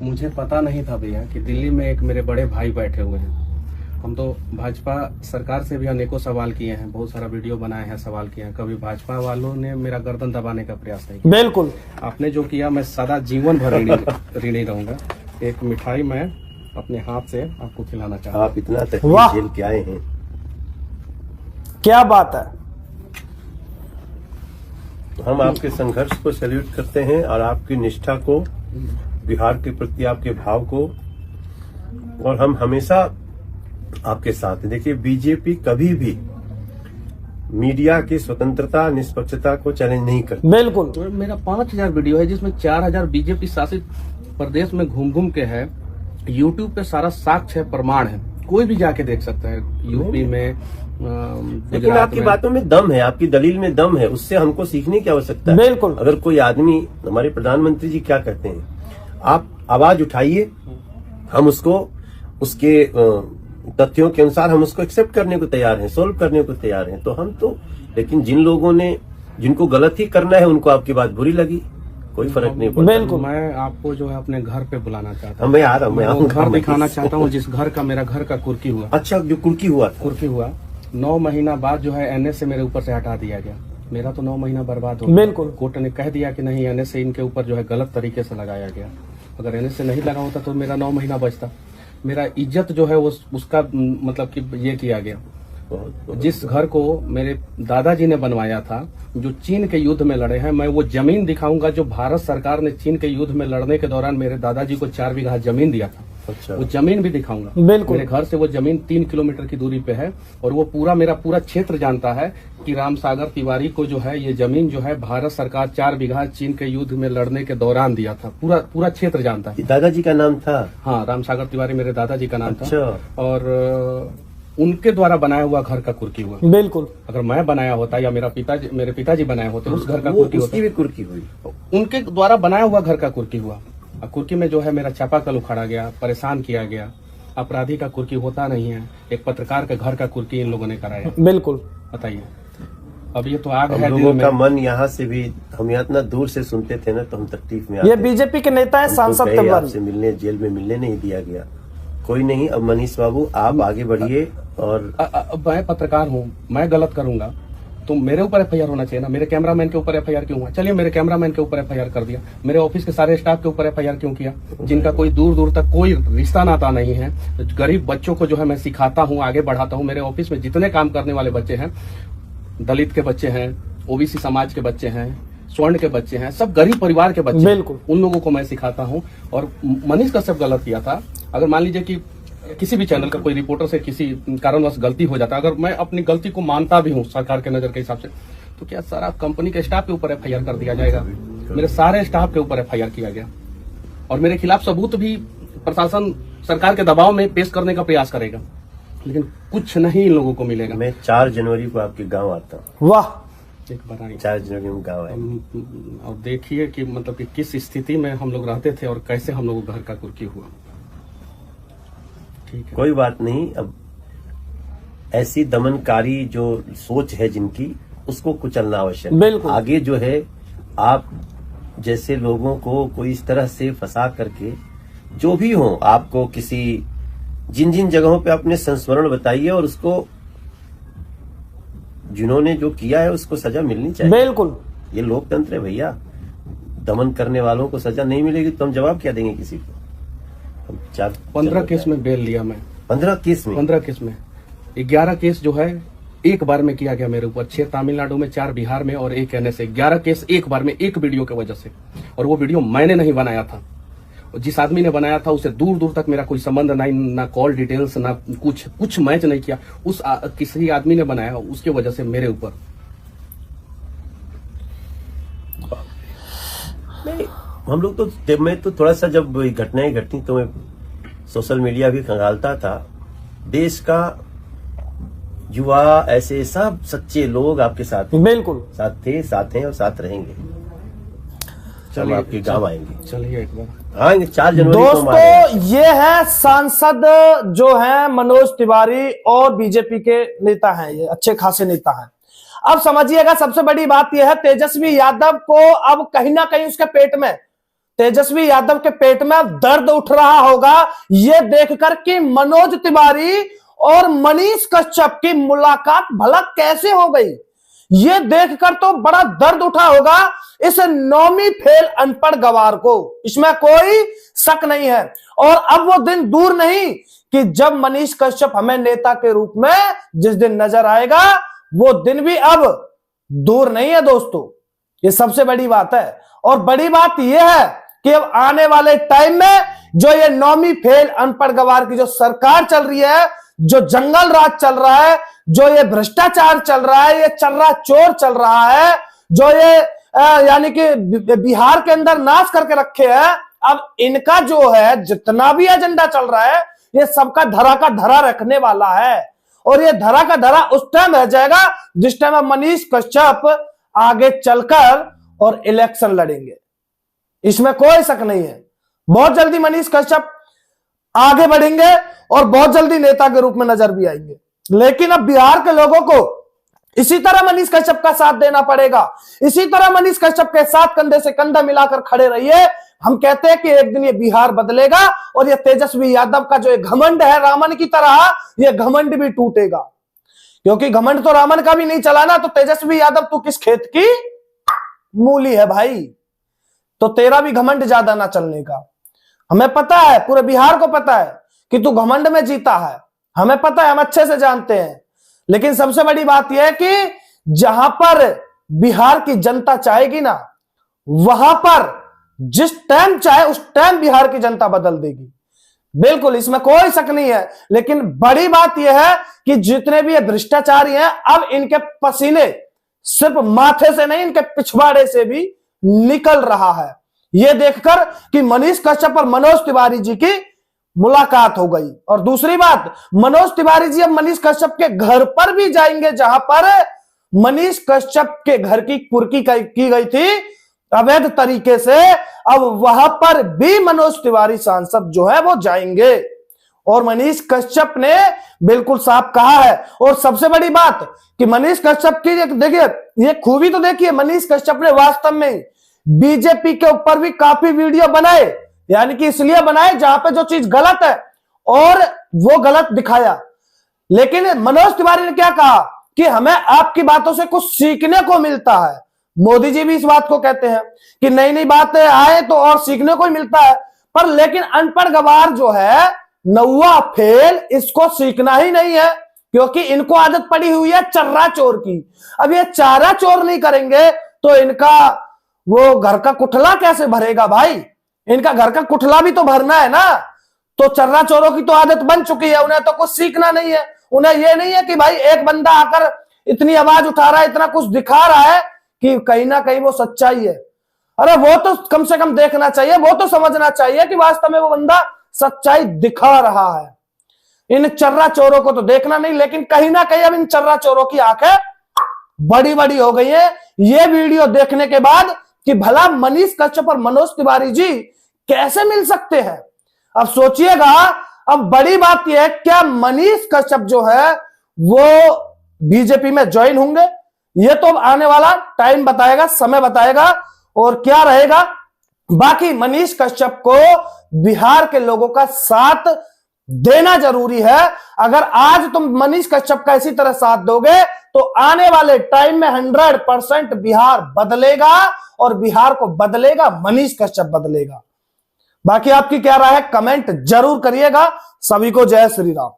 मुझे पता नहीं था भैया कि दिल्ली में एक मेरे बड़े भाई बैठे हुए हैं। हम तो भाजपा सरकार से भी अनेकों सवाल किए हैं, बहुत सारा वीडियो बनाए हैं, सवाल किए हैं। कभी भाजपा वालों ने मेरा गर्दन दबाने का प्रयास नहीं किया। बिल्कुल आपने जो किया, मैं सदा जीवन भर ऋणी रहूंगा। एक मिठाई मैं अपने हाथ से आपको खिलाना चाहता हूँ। आप इतना तकलीफ झेल के आए हैं, क्या बात है। हम आपके संघर्ष को सैल्यूट करते हैं और आपकी निष्ठा को, बिहार के प्रति आपके भाव को, और हम हमेशा आपके साथ हैं। देखिए, बीजेपी कभी भी मीडिया की स्वतंत्रता, निष्पक्षता को चैलेंज नहीं करती। बिल्कुल। तो मेरा 5000 वीडियो है जिसमें 4000 बीजेपी शासित प्रदेश में घूम घूम के है। यूट्यूब पे सारा साक्ष्य है, प्रमाण है, कोई भी जाके देख सकता है। यूपी में, लेकिन आपकी बातों में दम है, आपकी दलील में दम है, उससे हमको सीखने की आवश्यकता है। बिल्कुल। अगर कोई आदमी, हमारे प्रधानमंत्री जी क्या कहते हैं, आप आवाज उठाइए, हम उसको उसके तथ्यों के अनुसार हम उसको एक्सेप्ट करने को तैयार हैं, सोल्व करने को तैयार हैं। तो हम तो, लेकिन जिन लोगों ने, जिनको गलत ही करना है, उनको आपकी बात बुरी लगी, कोई फर्क नहीं पड़ता। बिल्कुल। मैं आपको जो है अपने घर पे बुलाना चाहता हूँ। मैं आ रहा हूँ, मैं वो घर दिखाना चाहता हूँ जिस घर का मेरा घर का कुर्की हुआ। अच्छा, जो कुर्की हुआ था, कुर्की हुआ 9 महीना बाद जो है एनएस से मेरे ऊपर से हटा दिया गया। मेरा तो 9 महीना बर्बाद हो गया। बिल्कुल। कोर्ट ने कह दिया कि नहीं, एनएस से इनके ऊपर जो है गलत तरीके से लगाया गया। अगर एनएस से नहीं लगा होता तो मेरा 9 महीना बचता। मेरा इज्जत जो है वो उसका मतलब कि ये किया गया। जिस घर को मेरे दादाजी ने बनवाया था, जो चीन के युद्ध में लड़े हैं, मैं वो जमीन दिखाऊंगा जो भारत सरकार ने चीन के युद्ध में लड़ने के दौरान मेरे दादाजी को 4 बीघा जमीन दिया था। अच्छा, वो जमीन भी दिखाऊंगा। बिल्कुल। मेरे घर से वो जमीन 3 किलोमीटर की दूरी पे है और वो मेरा पूरा क्षेत्र जानता है कि रामसागर तिवारी को जो है ये जमीन जो है भारत सरकार 4 बीघा चीन के युद्ध में लड़ने के दौरान दिया था। पूरा क्षेत्र जानता है। दादाजी का नाम था? हाँ, रामसागर तिवारी मेरे दादाजी का नाम अच्छा। था। और उनके द्वारा बनाया हुआ घर का कुर्की हुआ। बिल्कुल। अगर मैं बनाया होता या मेरे पिताजी बनाए होते उस घर का कुर्की होता। उसकी भी कुर्की हुई। उनके द्वारा बनाया हुआ घर का कुर्की हुआ। कुर्की में जो है मेरा चापाकल उखाड़ा गया, परेशान किया गया। अपराधी का कुर्की होता नहीं है, एक पत्रकार के घर का कुर्की इन लोगों ने कराया। बिल्कुल। बताइए, अब ये तो आग है हम दिल लोगों में। का मन यहाँ से भी, हम यहाँ इतना दूर से सुनते थे ना, तो हम तकलीफ में ये बीजेपी के नेता है, सांसद तिवारी। आपसे मिलने, जेल में मिलने नहीं दिया गया। कोई नहीं, अब मनीष बाबू आप आगे बढ़िए। और मैं पत्रकार हूँ, मैं गलत करूंगा तो मेरे ऊपर एफआईआर होना चाहिए ना। मेरे कैमरामैन के ऊपर एफआईआर क्यों हुआ? चलिए, मेरे कैमरामैन के ऊपर एफआईआर कर दिया। मेरे ऑफिस के सारे स्टाफ के ऊपर एफआईआर क्यों किया? जिनका कोई दूर दूर तक कोई रिश्ता नाता नहीं है। गरीब बच्चों को जो है मैं सिखाता हूँ, आगे बढ़ाता हूँ। मेरे ऑफिस में जितने काम करने वाले बच्चे हैं, दलित के बच्चे हैं, ओबीसी समाज के बच्चे हैं, स्वर्ण के बच्चे हैं, सब गरीब परिवार के बच्चे। बिल्कुल। उन लोगों को मैं सिखाता हूँ। और मनीष कश्यप गलत किया था। अगर मान लीजिए कि किसी भी चैनल का कोई रिपोर्टर से किसी कारणवश गलती हो जाता, अगर मैं अपनी गलती को मानता भी हूँ सरकार के नजर के हिसाब से, तो क्या सारा कंपनी के स्टाफ के ऊपर एफआईआर कर दिया जाएगा? मेरे सारे स्टाफ के ऊपर एफआईआर किया गया और मेरे खिलाफ सबूत भी प्रशासन सरकार के दबाव में पेश करने का प्रयास करेगा, लेकिन कुछ नहीं इन लोगों को मिलेगा। मैं 4 जनवरी को आपके गांव आता हूँ। वाह। एक बार 4 जनवरी में गाँव आए और देखिए कि मतलब कि किस स्थिति में हम लोग रहते थे और कैसे हम लोग घर का कुर्की हुआ। ठीक है, कोई बात नहीं। अब ऐसी दमनकारी जो सोच है जिनकी, उसको कुचलना आवश्यक है। बिल्कुल। आगे जो है, आप जैसे लोगों को कोई इस तरह से फंसा करके, जो भी हो, आपको किसी जिन जिन जगहों पे अपने संस्मरण बताइए और उसको, जिन्होंने जो किया है उसको सजा मिलनी चाहिए। बिल्कुल। ये लोकतंत्र है भैया। दमन करने वालों को सजा नहीं मिलेगी तो हम जवाब क्या देंगे किसी को? 15 केस में बेल लिया मैं। 15 केस में? 15 केस में 11 केस जो है एक बार में किया गया मेरे ऊपर। 6 तमिलनाडु में, 4 बिहार में और 1 एनएस से। 11 केस एक बार में, एक वीडियो की वजह से। और वो वीडियो मैंने नहीं बनाया था। जिस आदमी ने बनाया था उसे दूर दूर तक मेरा कोई संबंध नहीं, ना कॉल डिटेल्स, ना कुछ मैच नहीं किया। किसी आदमी ने बनाया, उसकी वजह से मेरे ऊपर। नहीं, हम लोग तो, मैं तो थोड़ा सा, जब घटनाएं घटती तो मैं सोशल मीडिया भी खंगालता था। देश का युवा, ऐसे सब सच्चे लोग आपके साथ हैं। बिल्कुल। साथ थे, साथ हैं और साथ रहेंगे। हम आपके गांव आएंगे। चलिए एक बार आएंगे 4 जनवरी को। दोस्तों, ये है सांसद जो है मनोज तिवारी और बीजेपी के नेता हैं। ये अच्छे खासे नेता हैं। अब समझिएगा, सबसे बड़ी बात यह है, तेजस्वी यादव को अब कहीं ना कहीं उसके पेट में तेजस्वी यादव के पेट में अब दर्द उठ रहा होगा ये देखकर कि मनोज तिवारी और मनीष कश्यप की मुलाकात भला कैसे हो गई। ये देखकर तो बड़ा दर्द उठा होगा इस नौवीं फेल अनपढ़ गवार को, इसमें कोई शक नहीं है। और अब वो दिन दूर नहीं कि जब मनीष कश्यप हमें नेता के रूप में जिस दिन नजर आएगा, वो दिन भी अब दूर नहीं है दोस्तों। ये सबसे बड़ी बात है। और बड़ी बात यह है कि अब आने वाले टाइम में जो ये नौवीं फेल अनपढ़ गवार की जो सरकार चल रही है, जो जंगल राज चल रहा है, जो ये भ्रष्टाचार चल रहा है, ये चर्रा चोर चल रहा है, जो ये यानी कि बिहार के अंदर नाश करके रखे हैं, अब इनका जो है जितना भी एजेंडा चल रहा है ये सबका धरा का धरा रखने वाला है। और ये धरा का धरा उस टाइम रह जाएगा जिस टाइम मनीष कश्यप आगे चलकर और इलेक्शन लड़ेंगे, इसमें कोई शक नहीं है। बहुत जल्दी मनीष कश्यप आगे बढ़ेंगे और बहुत जल्दी नेता के रूप में नजर भी आएंगे। लेकिन अब बिहार के लोगों को इसी तरह मनीष कश्यप का साथ देना पड़ेगा, इसी तरह मनीष कश्यप के साथ कंधे से कंधा मिलाकर खड़े रहिए। हम कहते हैं कि एक दिन ये बिहार बदलेगा और ये तेजस्वी यादव का जो एक घमंड है रावण की तरह, ये घमंड भी टूटेगा। क्योंकि घमंड तो रावण का भी नहीं चलाना, तो तेजस्वी यादव तू किस खेत की मूली है भाई, तो तेरा भी घमंड ज्यादा ना चलने का। हमें पता है, पूरे बिहार को पता है कि तू घमंड में जीता है, हमें पता है, हम अच्छे से जानते हैं। लेकिन सबसे बड़ी बात यह है कि जहां पर बिहार की जनता चाहेगी ना, वहां पर जिस टाइम चाहे उस टाइम बिहार की जनता बदल देगी, बिल्कुल, इसमें कोई शक नहीं है। लेकिन बड़ी बात यह है कि जितने भी ये भ्रष्टाचारी हैं, अब इनके पसीने सिर्फ माथे से नहीं, इनके पिछवाड़े से भी निकल रहा है। यह देखकर कि मनीष कश्यप और मनोज तिवारी जी की मुलाकात हो गई। और दूसरी बात, मनोज तिवारी जी अब मनीष कश्यप के घर पर भी जाएंगे, जहां पर मनीष कश्यप के घर की कुर्की की गई थी अवैध तरीके से, अब वहां पर भी मनोज तिवारी सांसद जो है वो जाएंगे। और मनीष कश्यप ने बिल्कुल साफ कहा है। और सबसे बड़ी बात कि मनीष कश्यप की देखिए, ये खूबी तो देखिए, मनीष कश्यप ने वास्तव में बीजेपी के ऊपर भी काफी वीडियो बनाए, यानी कि इसलिए बनाए जहां पे जो चीज गलत है और वो गलत दिखाया। लेकिन मनोज तिवारी ने क्या कहा कि हमें आपकी बातों से कुछ सीखने को मिलता है। मोदी जी भी इस बात को कहते हैं कि नई नई बातें आए तो और सीखने को ही मिलता है। पर लेकिन अनपढ़ गवार जो है, नौवा फेल, इसको सीखना ही नहीं है, क्योंकि इनको आदत पड़ी हुई है चर्रा चोर की। अब ये चारा चोर नहीं करेंगे तो इनका वो घर का कुठला कैसे भरेगा भाई? इनका घर का कुठला भी तो भरना है ना। तो चर्रा चोरों की तो आदत बन चुकी है, उन्हें तो कुछ सीखना नहीं है। उन्हें यह नहीं है कि भाई एक बंदा आकर इतनी आवाज उठा रहा है, इतना कुछ दिखा रहा है कि कहीं ना कहीं वो सच्चाई है। अरे वो तो कम से कम देखना चाहिए, वो तो समझना चाहिए कि वास्तव में वो बंदा सच्चाई दिखा रहा है। इन चर्रा चोरों को तो देखना नहीं, लेकिन कहीं ना कहीं अब इन चर्रा चोरों की आंखें बड़ी बड़ी हो गई है ये वीडियो देखने के बाद कि भला मनीष कश्यप और मनोज तिवारी जी कैसे मिल सकते हैं। अब सोचिएगा, अब बड़ी बात यह है, क्या मनीष कश्यप जो है वो बीजेपी में ज्वाइन होंगे? ये तो आने वाला टाइम बताएगा, समय बताएगा और क्या रहेगा। बाकी मनीष कश्यप को बिहार के लोगों का साथ देना जरूरी है। अगर आज तुम मनीष कश्यप का इसी तरह साथ दोगे तो आने वाले टाइम में 100% बिहार बदलेगा और बिहार को बदलेगा मनीष कश्यप बदलेगा। बाकी आपकी क्या राय है, कमेंट जरूर करिएगा। सभी को जय श्री राम।